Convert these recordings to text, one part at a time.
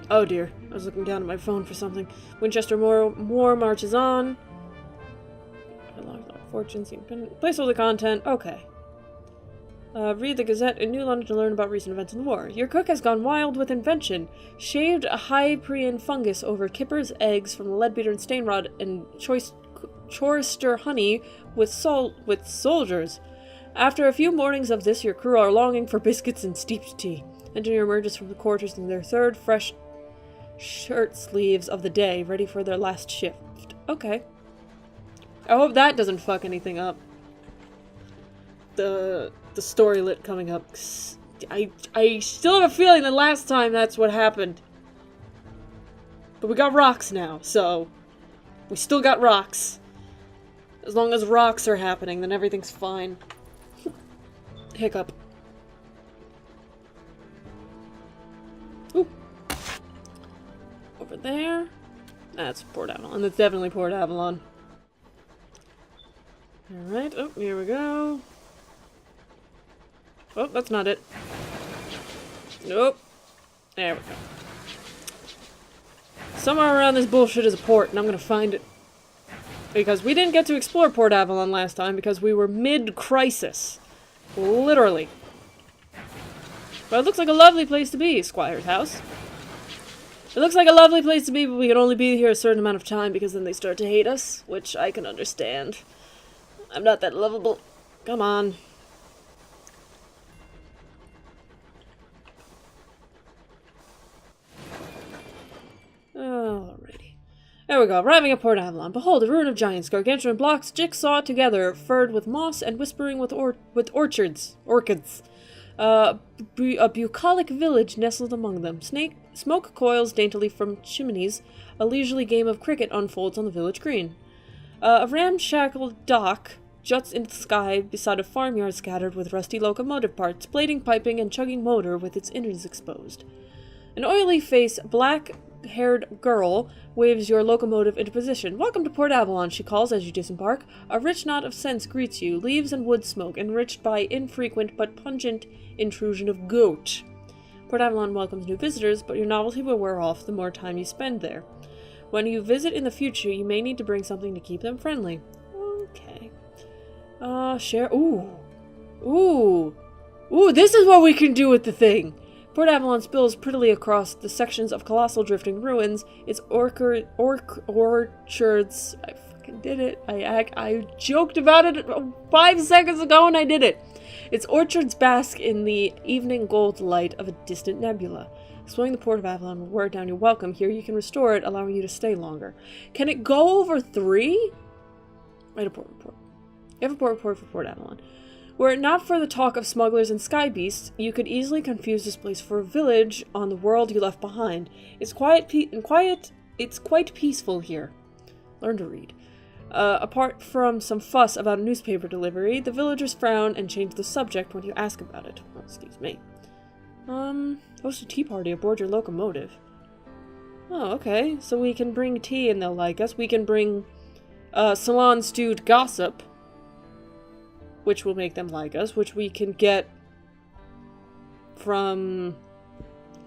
Oh dear, I was looking down at my phone for something. Winchester Moore marches on. Fortunes, placeholder content, okay. Read the Gazette in New London to learn about recent events in the war. Your cook has gone wild with invention. Shaved a Hyperion fungus over kippers, eggs from the leadbeater and stainrod, and chorister honey with soldiers. After a few mornings of this, your crew are longing for biscuits and steeped tea. Engineer emerges from the quarters in their third fresh shirt sleeves of the day, ready for their last shift. Okay. I hope that doesn't fuck anything up. The story lit coming up. I still have a feeling that last time that's what happened. But we got rocks now, so we still got rocks. As long as rocks are happening, then everything's fine. Hiccup. Ooh. Over there. That's Port Avalon. That's definitely Port Avalon. Alright, oh, here we go. Oh, that's not it. Nope. There we go. Somewhere around this bullshit is a port, and I'm gonna find it. Because we didn't get to explore Port Avalon last time because we were mid-crisis. Literally. But it looks like a lovely place to be, Squire's house. It looks like a lovely place to be, but we can only be here a certain amount of time because then they start to hate us, which I can understand. I'm not that lovable. Come on. Alrighty. There we go. Arriving at Port Avalon. Behold, a ruin of giants, gargantuan blocks jigsaw together, furred with moss and whispering with orchids. A bucolic village nestled among them. Smoke coils daintily from chimneys. A leisurely game of cricket unfolds on the village green. A ramshackle dock juts into the sky beside a farmyard scattered with rusty locomotive parts, plating, piping, and chugging motor with its innards exposed. An oily-faced, black-haired girl waves your locomotive into position. Welcome to Port Avalon, she calls as you disembark. A rich knot of scents greets you, leaves and wood smoke, enriched by infrequent but pungent intrusion of goat. Port Avalon welcomes new visitors, but your novelty will wear off the more time you spend there. When you visit in the future, you may need to bring something to keep them friendly. Okay. Share. Ooh, this is what we can do with the thing! Port Avalon spills prettily across the sections of colossal drifting ruins. Its orchards. I fucking did it. I joked about it 5 seconds ago and I did it. Its orchards bask in the evening gold light of a distant nebula. Exploring the Port of Avalon will wear down your welcome. Here you can restore it, allowing you to stay longer. Can it go over 3? Write a port report. You have a port report for Port Avalon. Were it not for the talk of smugglers and sky beasts, you could easily confuse this place for a village on the world you left behind. It's quite peaceful here. Learn to read. Apart from some fuss about a newspaper delivery, the villagers frown and change the subject when you ask about it. Oh, excuse me. Host a tea party aboard your locomotive. Oh, okay. So we can bring tea and they'll like us. We can bring, salon-stewed gossip, which will make them like us, which we can get from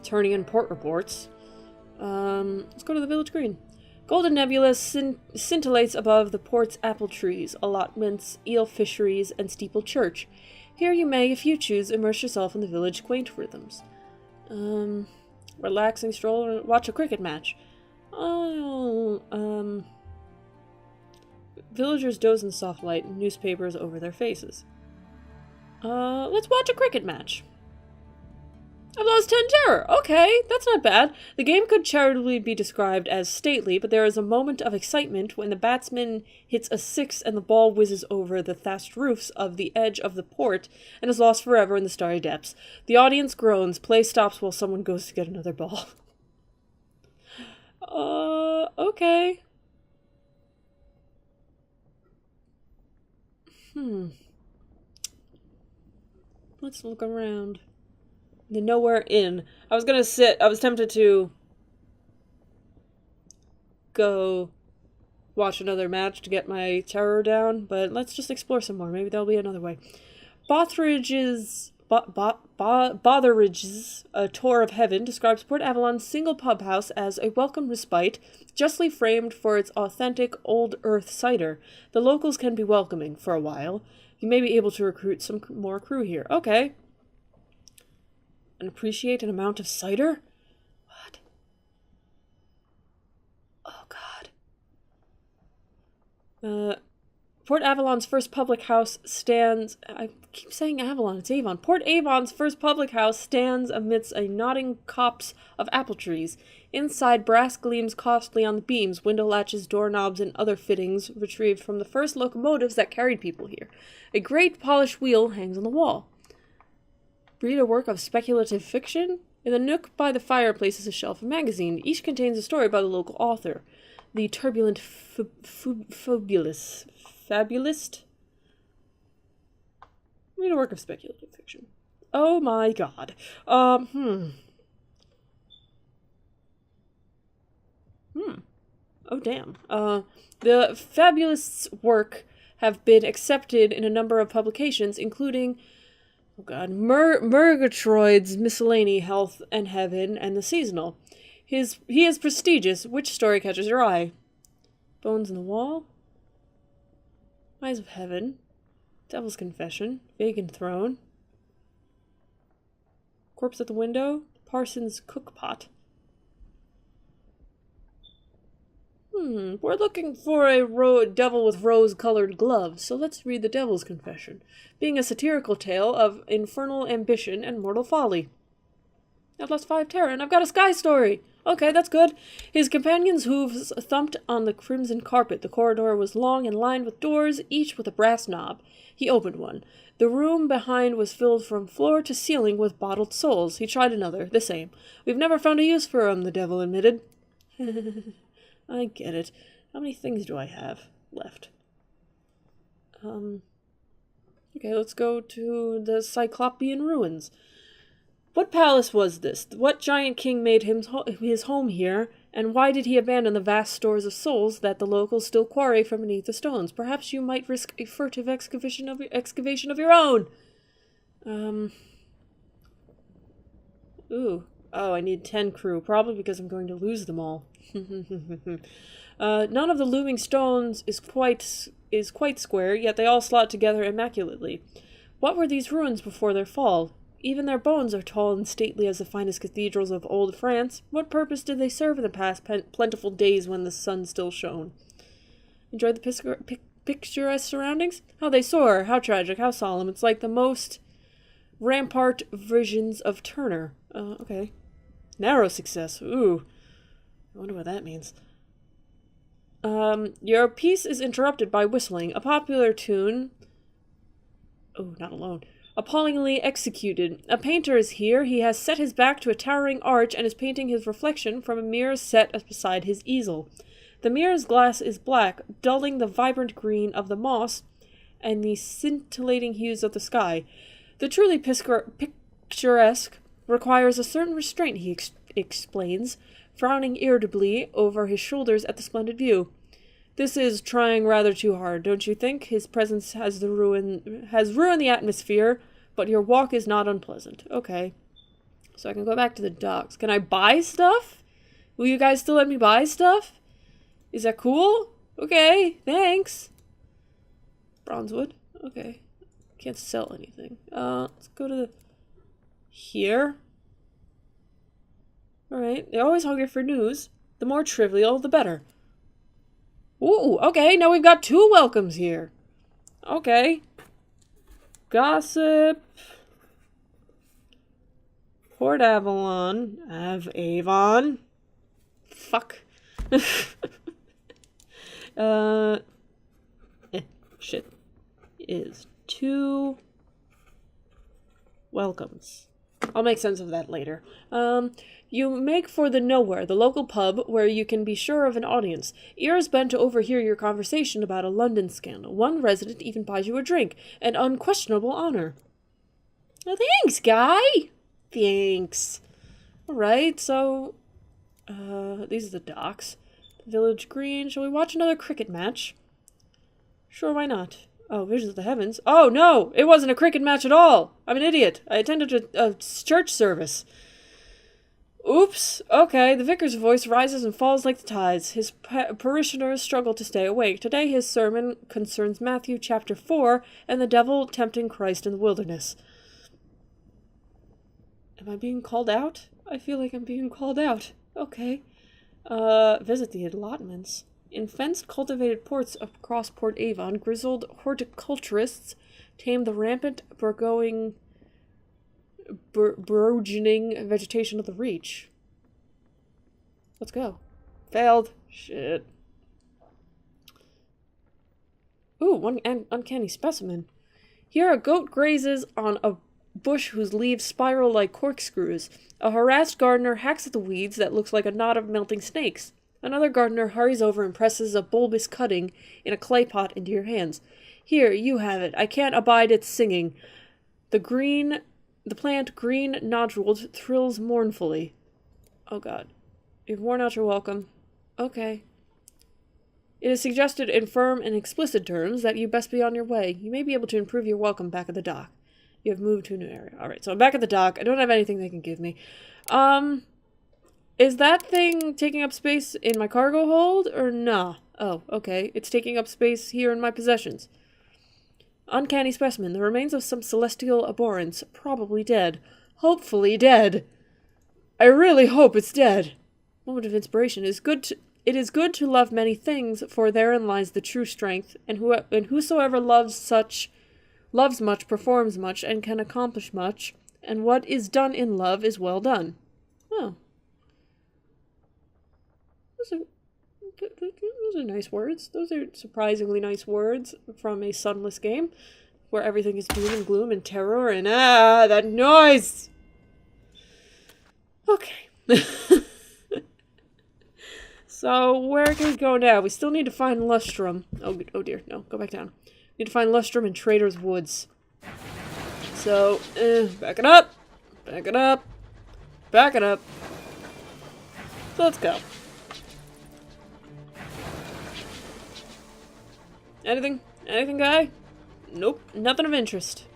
turning in port reports. Let's go to the village green. Golden nebula scintillates above the port's apple trees, allotments, eel fisheries, and steeple church. Here you may, if you choose, immerse yourself in the village quaint rhythms. Relaxing stroll or watch a cricket match. Villagers doze in the soft light, newspapers over their faces. Let's watch a cricket match. I've lost 10 terror. Okay, that's not bad. The game could charitably be described as stately, but there is a moment of excitement when the batsman hits a 6 and the ball whizzes over the thatched roofs of the edge of the port and is lost forever in the starry depths. The audience groans. Play stops while someone goes to get another ball. Okay. Let's look around. The Nowhere Inn. I was tempted to go watch another match to get my terror down, but let's just explore some more. Maybe there'll be another way. Bothridge's Botheridge's A Tour of Heaven describes Port Avalon's single pub house as a welcome respite, justly framed for its authentic old earth cider. The locals can be welcoming for a while. You may be able to recruit some more crew here. Okay. And appreciate an amount of cider? What? Oh, God. Port Avalon's first public house stands... I keep saying Avalon, it's Avon. Port Avon's first public house stands amidst a nodding copse of apple trees. Inside, brass gleams costly on the beams, window latches, doorknobs, and other fittings retrieved from the first locomotives that carried people here. A great polished wheel hangs on the wall. Read a work of speculative fiction? In the nook by the fireplace is a shelf of magazines. Each contains a story by the local author. The turbulent fabulist. Read a work of speculative fiction. Oh my God. Oh, damn. The fabulist's work have been accepted in a number of publications, including, oh God, Murgatroyd's Miscellany, Health and Heaven, and The Seasonal. He is prestigious. Which story catches your eye? Bones in the Wall? Eyes of Heaven, Devil's Confession, Vacant Throne, Corpse at the Window, Parson's Cookpot. We're looking for a devil with rose-colored gloves, so let's read the Devil's Confession, being a satirical tale of infernal ambition and mortal folly. I've lost 5 terror, and I've got a sky story! Okay, that's good. His companion's hooves thumped on the crimson carpet. The corridor was long and lined with doors, each with a brass knob. He opened one. The room behind was filled from floor to ceiling with bottled souls. He tried another, the same. We've never found a use for 'em, the devil admitted. I get it. How many things do I have left? Okay, let's go to the Cyclopean ruins. What palace was this? What giant king made his home here, and why did he abandon the vast stores of souls that the locals still quarry from beneath the stones? Perhaps you might risk a furtive excavation of your own. Ooh. Oh, I need 10 crew, probably because I'm going to lose them all. None of the looming stones is quite square, yet they all slot together immaculately. What were these ruins before their fall? Even their bones are tall and stately as the finest cathedrals of old France. What purpose did they serve in the past plentiful days when the sun still shone? Enjoy the picturesque surroundings? How they soar, how tragic, how solemn. It's like the most rampart visions of Turner. Okay. Narrow success. Ooh. I wonder what that means. Your piece is interrupted by whistling. A popular tune... Oh, not alone. Appallingly executed. A painter is here. He has set his back to a towering arch and is painting his reflection from a mirror set beside his easel. The mirror's glass is black, dulling the vibrant green of the moss and the scintillating hues of the sky. The truly picturesque requires a certain restraint, he explains, frowning irritably over his shoulders at the splendid view. This is trying rather too hard, don't you think? His presence has ruined the atmosphere, but your walk is not unpleasant. Okay. So I can go back to the docks. Can I buy stuff? Will you guys still let me buy stuff? Is that cool? Okay, thanks. Bronzewood? Okay. Can't sell anything. Let's go to here. Alright, they're always hungry for news. The more trivial, the better. Ooh, okay, now we've got 2 welcomes here. Okay. Gossip. Port Avalon. Avon. Fuck. Shit. Is 2 welcomes. I'll make sense of that later. You make for the Nowhere, the local pub where you can be sure of an audience. Ears bent to overhear your conversation about a London scandal. One resident even buys you a drink, an unquestionable honor. Oh, thanks, guy! Thanks. Alright, so... these are the docks. The village green. Shall we watch another cricket match? Sure, why not? Oh, Visions of the Heavens. Oh, no! It wasn't a cricket match at all! I'm an idiot. I attended a church service. Oops. Okay, the vicar's voice rises and falls like the tides. His parishioners struggle to stay awake. Today his sermon concerns Matthew chapter 4 and the devil tempting Christ in the wilderness. Am I being called out? I feel like I'm being called out. Okay. Visit the allotments. In fenced cultivated ports across Port Avon, grizzled horticulturists tame the rampant burgeoning vegetation of the Reach. Let's go. Failed. Shit. Ooh, one uncanny specimen. Here a goat grazes on a bush whose leaves spiral like corkscrews. A harassed gardener hacks at the weeds that looks like a knot of melting snakes. Another gardener hurries over and presses a bulbous cutting in a clay pot into your hands. Here, you have it. I can't abide its singing. The plant, green noduled, thrills mournfully. Oh god. You've worn out your welcome. Okay. It is suggested in firm and explicit terms that you best be on your way. You may be able to improve your welcome back at the dock. You have moved to a new area. Alright, so I'm back at the dock. I don't have anything they can give me. Is that thing taking up space in my cargo hold, or nah? Oh, okay. It's taking up space here in my possessions. Uncanny specimen. The remains of some celestial abhorrence. Probably dead. Hopefully dead. I really hope it's dead. Moment of inspiration. It is good to love many things, for therein lies the true strength, and whosoever loves much, performs much, and can accomplish much, and what is done in love is well done. Oh. Those are nice words. Those are surprisingly nice words from a Sunless game, where everything is doom and gloom and terror and that noise! Okay. So, where can we go now? We still need to find Lustrum. Oh dear, no, go back down. We need to find Lustrum in Trader's Woods. So, back it up, back it up, back it up. So let's go. Anything? Anything, guy? Nope, nothing of interest.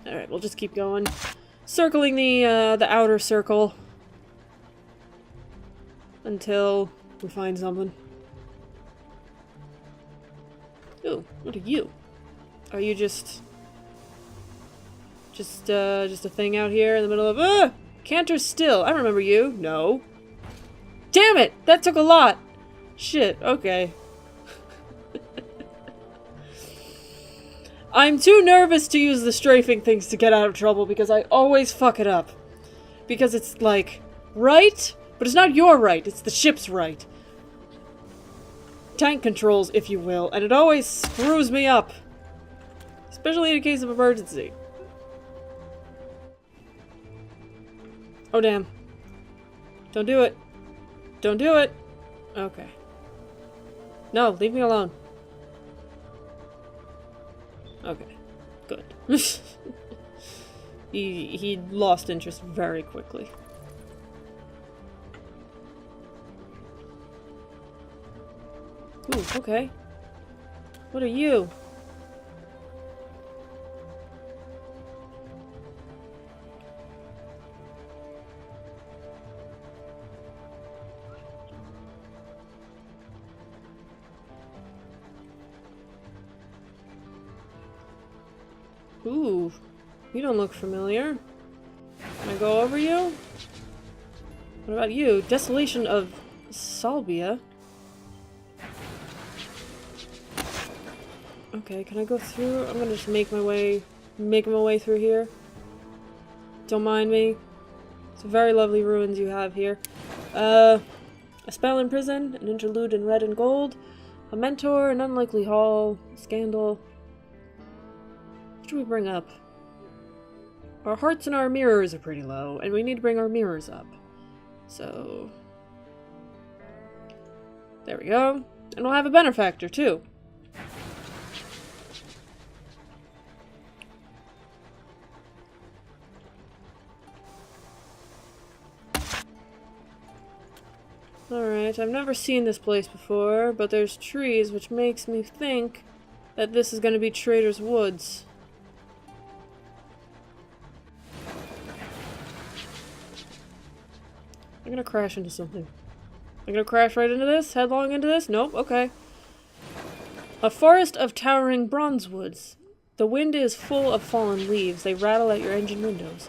Alright, we'll just keep going. Circling the outer circle. Until we find something. Ooh, what are you? Are you just a thing out here in the middle of, Canter Still. I remember you. No. Damn it! That took a lot! Shit, okay. I'm too nervous to use the strafing things to get out of trouble because I always fuck it up. Because it's like, right? But it's not your right, it's the ship's right. Tank controls, if you will, and it always screws me up. Especially in a case of emergency. Oh damn. Don't do it. Don't do it! Okay. No, leave me alone. Okay. Good. He lost interest very quickly. Ooh, okay. What are you? Ooh, you don't look familiar. Can I go over you? What about you? Desolation of Salbia. Okay, can I go through? I'm gonna just make my way through here. Don't mind me. It's very lovely ruins you have here. A spell in prison, an interlude in red and gold, a mentor, an unlikely haul, scandal. What should we bring up? Our hearts and our mirrors are pretty low, and we need to bring our mirrors up. So... there we go. And we'll have a benefactor, too. Alright, I've never seen this place before, but there's trees, which makes me think that this is going to be Trader's Woods. I'm gonna crash into something. I'm gonna crash right into this? Headlong into this? Nope, okay. A forest of towering bronze woods. The wind is full of fallen leaves. They rattle at your engine windows.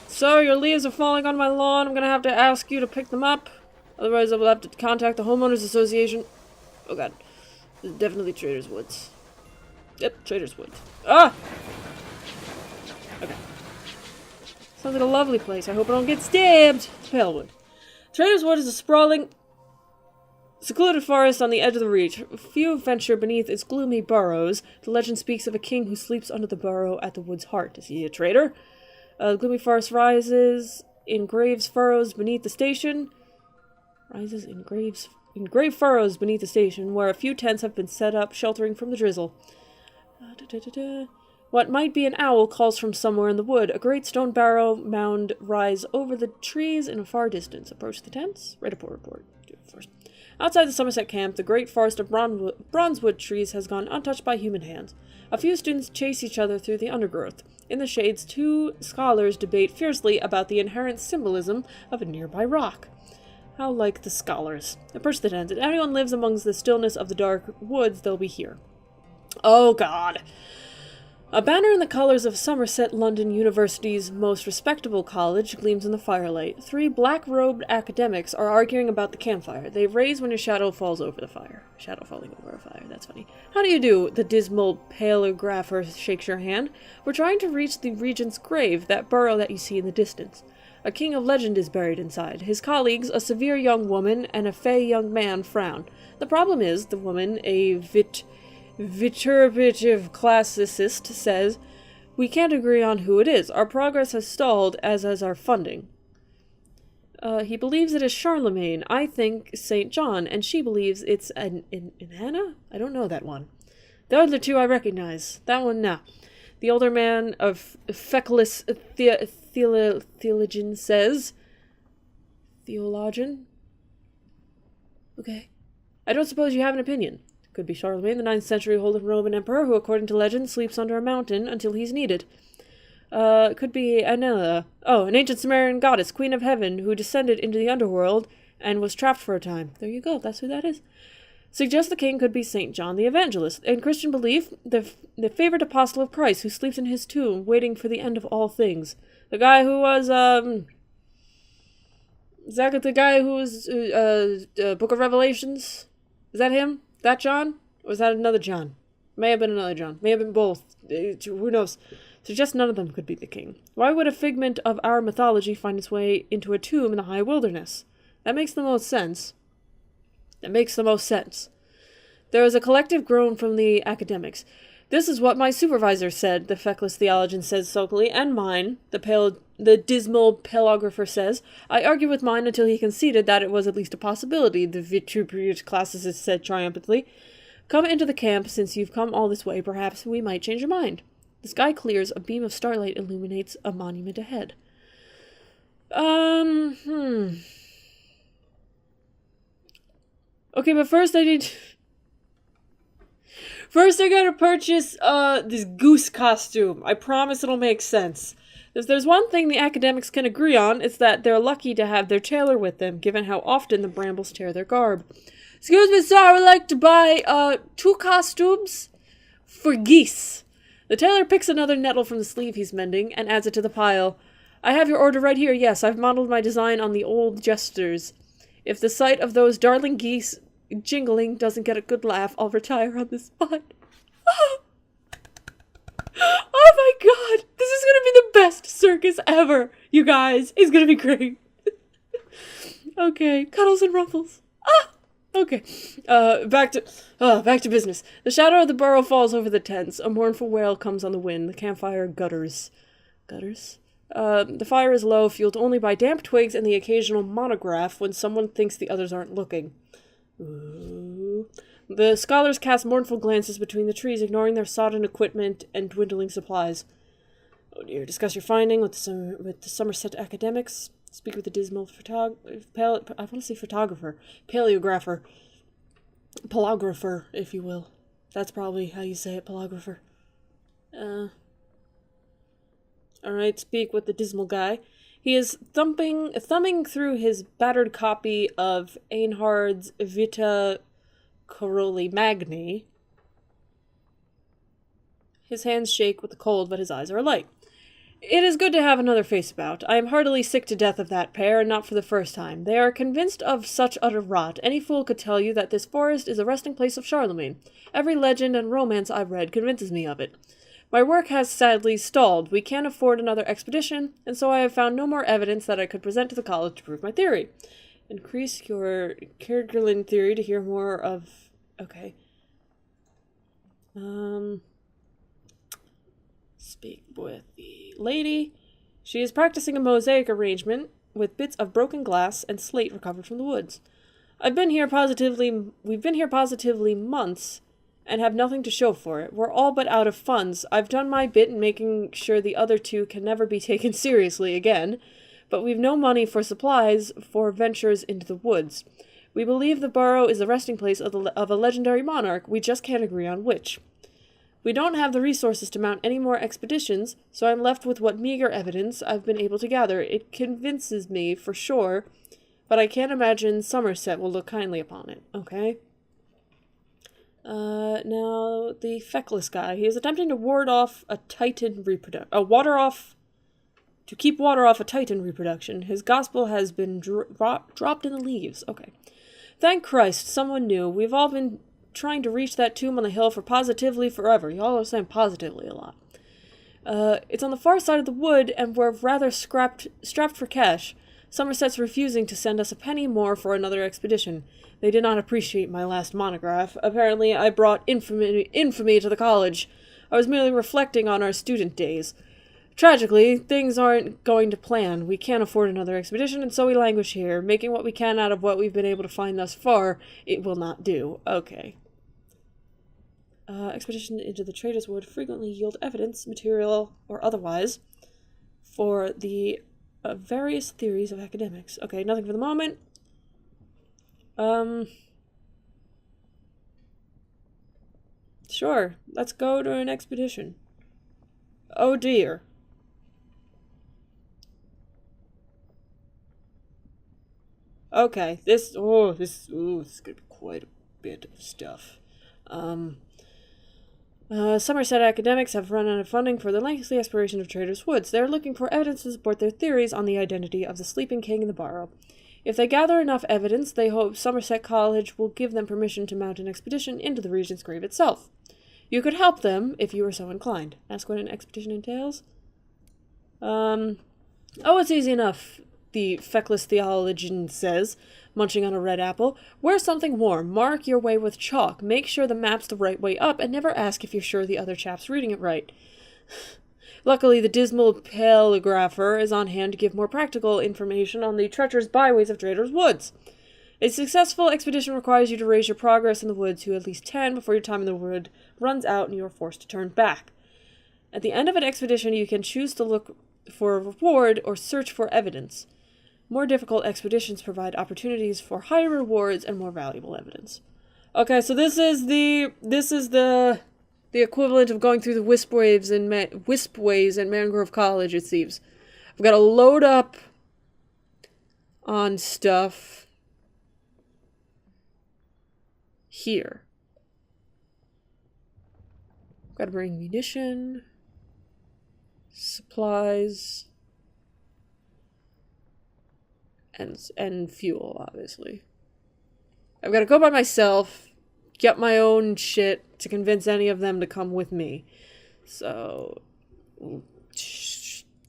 So, your leaves are falling on my lawn. I'm gonna have to ask you to pick them up. Otherwise, I will have to contact the Homeowners Association. Oh god. This is definitely Trader's Woods. Yep, Trader's Woods. Ah! Okay. Sounds like a lovely place. I hope I don't get stabbed. Palewood. Trader's Wood is a sprawling, secluded forest on the edge of the reach. Few venture beneath its gloomy burrows. The legend speaks of a king who sleeps under the burrow at the wood's heart. Is he a traitor? The gloomy forest rises in graves furrows beneath the station. Rises in grave furrows beneath the station, where a few tents have been set up, sheltering from the drizzle. What might be an owl calls from somewhere in the wood. A great stone barrow mound rise over the trees in a far distance. Approach the tents. Write a report. Do it first. Outside the Somerset camp, the great forest of bronzewood trees has gone untouched by human hands. A few students chase each other through the undergrowth. In the shades, two scholars debate fiercely about the inherent symbolism of a nearby rock. How like the scholars. Approach the tent. If anyone lives amongst the stillness of the dark woods, they'll be here. Oh god. A banner in the colours of Somerset London University's most respectable college gleams in the firelight. Three black-robed academics are arguing about the campfire. They raise when your shadow falls over the fire. Shadow falling over a fire, that's funny. How do you do? The dismal paleographer shakes your hand. We're trying to reach the regent's grave, that burrow that you see in the distance. A king of legend is buried inside. His colleagues, a severe young woman and a fey young man, frown. The problem is, the woman, a vituperative classicist, says, we can't agree on who it is. Our progress has stalled, as has our funding. He believes it is Charlemagne. I think St. John, and she believes it's an Hannah? I don't know that one. The other two I recognize. That one, nah. The older man of feckless theologian says... Theologian? Okay. I don't suppose you have an opinion. Could be Charlemagne, the 9th century Holy Roman Emperor, who, according to legend, sleeps under a mountain until he's needed. Could be Anella. Oh, an ancient Sumerian goddess, queen of heaven, who descended into the underworld and was trapped for a time. There you go, that's who that is. Suggest the king could be St. John the Evangelist. In Christian belief, the favorite apostle of Christ, who sleeps in his tomb, waiting for the end of all things. The guy who was, is that the guy who was, Book of Revelations? Is that him? That John? Or was that another John? May have been another John. May have been both. Who knows? Suggest none of them could be the king. Why would a figment of our mythology find its way into a tomb in the high wilderness? That makes the most sense. That makes the most sense. There is a collective groan from the academics. This is what my supervisor said, the feckless theologian says sulkily, and mine, the dismal paleographer says. I argued with mine until he conceded that it was at least a possibility, the vituperative classicist said triumphantly. Come into the camp, since you've come all this way, perhaps we might change your mind. The sky clears, a beam of starlight illuminates a monument ahead. Okay, but first I gotta purchase, this goose costume. I promise it'll make sense. If there's one thing the academics can agree on, it's that they're lucky to have their tailor with them, given how often the brambles tear their garb. Excuse me, sir, I would like to buy, 2 costumes for geese. The tailor picks another nettle from the sleeve he's mending and adds it to the pile. I have your order right here, yes, I've modeled my design on the old jesters. If the sight of those darling geese jingling doesn't get a good laugh, I'll retire on the spot. Oh my god! This is gonna be the best circus ever, you guys. It's gonna be great. Okay, cuddles and ruffles. Okay. Back to business. The shadow of the burrow falls over the tents. A mournful wail comes on the wind. The campfire gutters. Gutters? The fire is low, fueled only by damp twigs and the occasional monograph when someone thinks the others aren't looking. Ooh. The scholars cast mournful glances between the trees, ignoring their sodden equipment and dwindling supplies. Oh dear, discuss your finding with the Somerset academics. Speak with the dismal I want to say photographer. Paleographer. Pelographer, if you will. That's probably how you say it, pelographer. Alright, speak with the dismal guy. He is thumbing through his battered copy of Einhard's Vita Caroli Magni. His hands shake with the cold, but his eyes are alight. It is good to have another face about. I am heartily sick to death of that pair, and not for the first time. They are convinced of such utter rot. Any fool could tell you that this forest is a resting place of Charlemagne. Every legend and romance I've read convinces me of it. My work has sadly stalled. We can't afford another expedition, and so I have found no more evidence that I could present to the college to prove my theory. Increase your Kerguelen theory to hear more of... Okay. Speak with the lady. She is practicing a mosaic arrangement with bits of broken glass and slate recovered from the woods. We've been here positively months and have nothing to show for it. We're all but out of funds. I've done my bit in making sure the other two can never be taken seriously again, but we've no money for supplies for ventures into the woods. We believe the burrow is the resting place of a legendary monarch. We just can't agree on which. We don't have the resources to mount any more expeditions, so I'm left with what meager evidence I've been able to gather. It convinces me, for sure, but I can't imagine Somerset will look kindly upon it. Okay. Now, the feckless guy. He is attempting to ward off a Titan reproduction. To keep water off a Titan reproduction. His gospel has been dropped in the leaves. Okay. Thank Christ, someone knew. We've all been trying to reach that tomb on the hill for positively forever. Y'all are saying positively a lot. It's on the far side of the wood, and we're rather strapped for cash. Somerset's refusing to send us a penny more for another expedition. They did not appreciate my last monograph. Apparently, I brought infamy to the college. I was merely reflecting on our student days. Tragically, things aren't going to plan. We can't afford another expedition, and so we languish here, making what we can out of what we've been able to find thus far. It will not do. Okay. Expedition into the Trader's Wood frequently yield evidence, material or otherwise, for the various theories of academics. Okay, nothing for the moment. Sure, let's go to an expedition. Oh dear. Okay, this is gonna be quite a bit of stuff. Somerset academics have run out of funding for the lengthy exploration of Trader's Woods. They are looking for evidence to support their theories on the identity of the sleeping king in the burrow. If they gather enough evidence, they hope Somerset College will give them permission to mount an expedition into the Regent's Grave itself. You could help them if you were so inclined. Ask what an expedition entails. Oh, it's easy enough, the feckless theologian says, munching on a red apple. Wear something warm. Mark your way with chalk. Make sure the map's the right way up, and never ask if you're sure the other chap's reading it right. Luckily, the dismal paleographer is on hand to give more practical information on the treacherous byways of Trader's Woods. A successful expedition requires you to raise your progress in the woods to at least 10 before your time in the wood runs out and you are forced to turn back. At the end of an expedition, you can choose to look for a reward or search for evidence. More difficult expeditions provide opportunities for higher rewards and more valuable evidence. Okay, so this is the equivalent of going through the wispways in Mangrove College, it seems. I've got to load up on stuff here. Got to bring munition, supplies, and fuel, obviously. I've got to go by myself, get my own shit to convince any of them to come with me. So,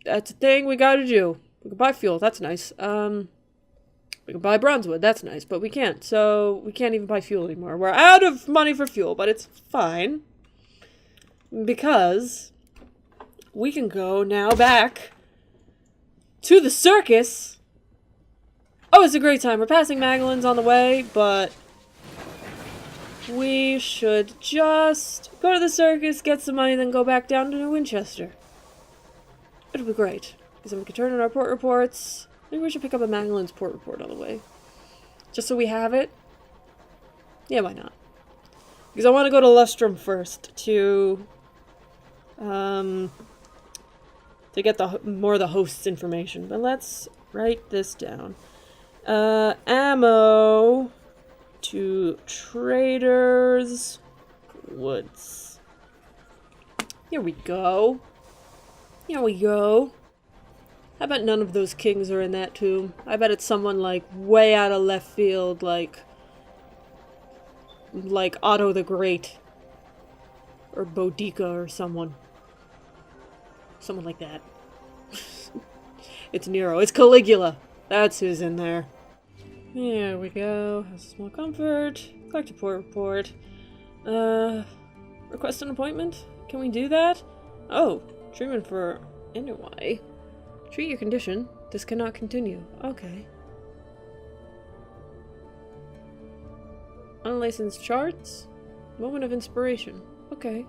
that's a thing we gotta do. We can buy fuel, that's nice. We can buy bronzewood, that's nice, but we can't. So, we can't even buy fuel anymore. We're out of money for fuel, but it's fine. Because we can go now back to the circus. Oh, it's a great time. We're passing Magellan's on the way, but we should just go to the circus, get some money, then go back down to Winchester. It'll be great. Because then we can turn in our port reports. Maybe we should pick up a Magellan's port report on the way. Just so we have it. Yeah, why not? Because I want to go to Lustrum first to get the more of the host's information. But let's write this down. Ammo to Trader's Woods. Here we go. Here we go. I bet none of those kings are in that tomb. I bet it's someone, like, way out of left field, like Otto the Great. Or Boudica or someone. Someone like that. It's Nero. It's Caligula. That's who's in there. Here we go. Has a small comfort. Collect a port report. Request an appointment? Can we do that? Oh, treatment for NY. Treat your condition. This cannot continue. Okay. Unlicensed charts? Moment of inspiration. Okay.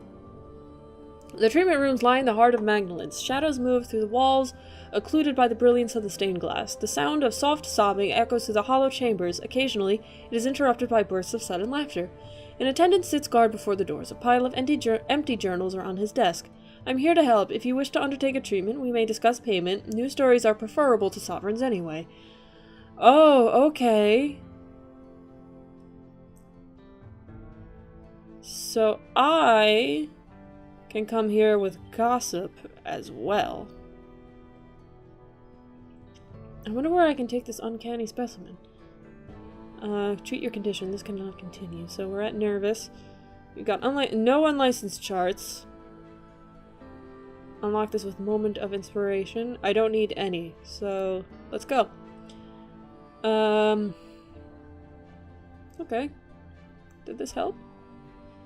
The treatment rooms lie in the heart of Magdalene's. Shadows move through the walls, occluded by the brilliance of the stained glass. The sound of soft sobbing echoes through the hollow chambers. Occasionally, it is interrupted by bursts of sudden laughter. An attendant sits guard before the doors. A pile of empty journals are on his desk. I'm here to help. If you wish to undertake a treatment, we may discuss payment. New stories are preferable to sovereigns anyway. Oh, okay. So I can come here with gossip as well. I wonder where I can take this uncanny specimen. Treat your condition. This cannot continue. So we're at nervous. We've got no unlicensed charts. Unlock this with moment of inspiration. I don't need any, so let's go. Okay. Did this help?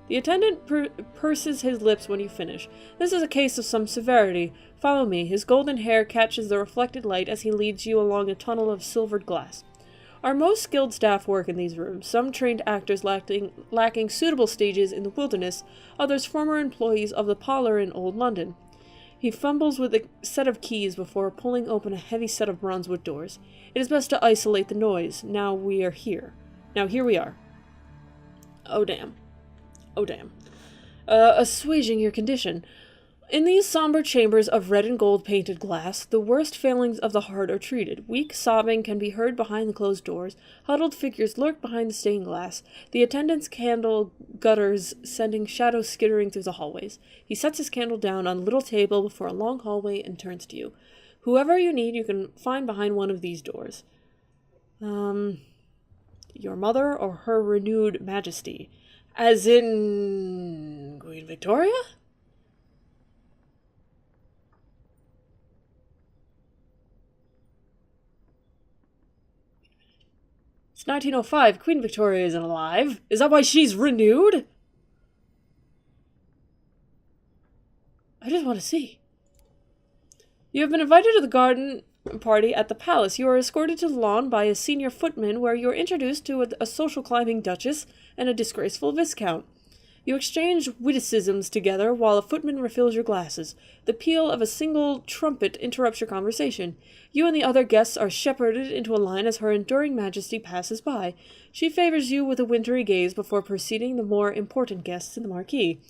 The attendant purses his lips when you finish. This is a case of some severity. Follow me. His golden hair catches the reflected light as he leads you along a tunnel of silvered glass. Our most skilled staff work in these rooms, some trained actors lacking suitable stages in the wilderness, others former employees of the parlor in Old London. He fumbles with a set of keys before pulling open a heavy set of bronzewood doors. It is best to isolate the noise. Now we are here. Now here we are. Oh damn. Oh damn. Assuaging your condition. In these somber chambers of red and gold painted glass, the worst failings of the heart are treated. Weak sobbing can be heard behind the closed doors. Huddled figures lurk behind the stained glass. The attendant's candle gutters sending shadows skittering through the hallways. He sets his candle down on a little table before a long hallway and turns to you. Whoever you need, you can find behind one of these doors. Your mother or her renewed majesty? As in Queen Victoria? It's 1905. Queen Victoria isn't alive. Is that why she's renewed? I just want to see. You have been invited to the garden party at the palace. You are escorted to the lawn by a senior footman where you are introduced to a social climbing duchess and a disgraceful viscount. You exchange witticisms together while a footman refills your glasses. The peal of a single trumpet interrupts your conversation. You and the other guests are shepherded into a line as her enduring majesty passes by. She favors you with a wintry gaze before preceding the more important guests in the marquee.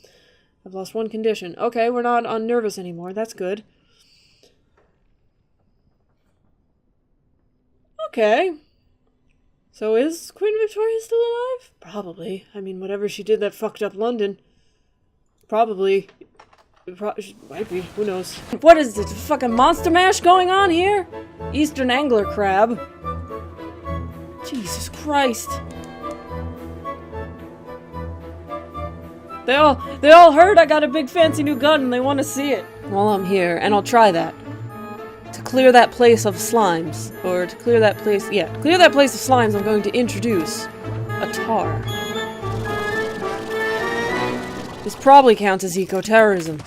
I've lost one condition. Okay, we're not on nervous anymore. That's good. Okay. So is Queen Victoria still alive? Probably. I mean, whatever she did that fucked up London. Probably. She might be. Who knows? What is this? Fucking monster mash going on here? Eastern angler crab. Jesus Christ. They all heard I got a big fancy new gun and they want to see it. While I'm here, and I'll try that. To clear that place of slimes, or to clear that place, yeah, to clear that place of slimes, I'm going to introduce a tar. This probably counts as eco-terrorism.